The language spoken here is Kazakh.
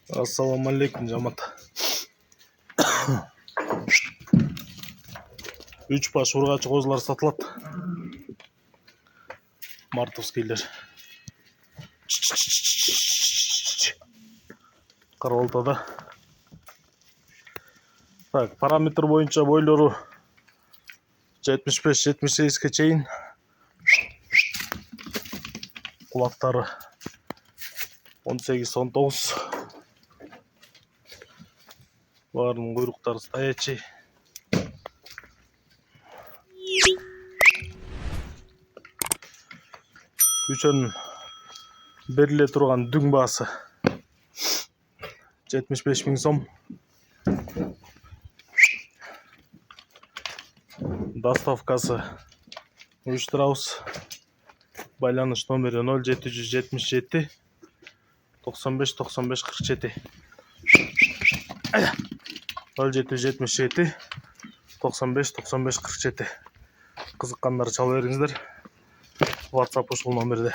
Assalamu alaikum жамат. 3 баш ургачы козулар сатылат. Мартовскийлер. Карабалтада. Так, параметр боюнча бойлору 75-78ге чейин. Кулактары 18-19. Баарынын куйруктары стоячий. Үчөнүн бериле турган дүң баасы 75 000 сом. Доставкасы уюштурабыз. Байланыш номери 0777 95 95 47. 0777 95 95 47. Кызыккандар чала бериңиздер. WhatsApp ушул номерде.